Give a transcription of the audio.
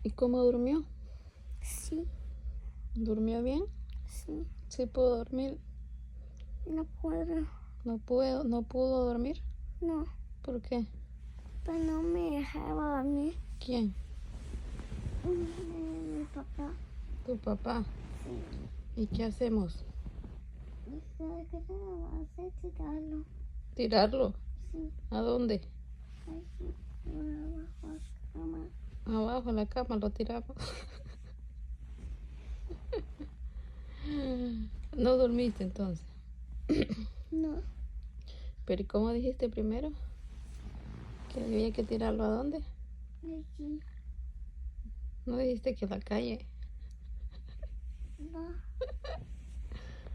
¿Y cómo durmió? Sí, ¿Durmió bien? sí, ¿Sí pudo dormir? no puedo. No pudo dormir. No, ¿Por qué? pues no me dejaba dormir. ¿Quién? Mi papá. Tu papá. Sí. ¿Y qué hacemos? ¿Y sabes qué se me va a hacer? Tirarlo. ¿Tirarlo? Sí, ¿A dónde? ahí, por abajo de la cama. Abajo en la cama lo tiramos. No dormiste entonces. No, ¿Pero y cómo dijiste primero? ¿Que había que tirarlo a dónde? allí. No dijiste que a la calle. No,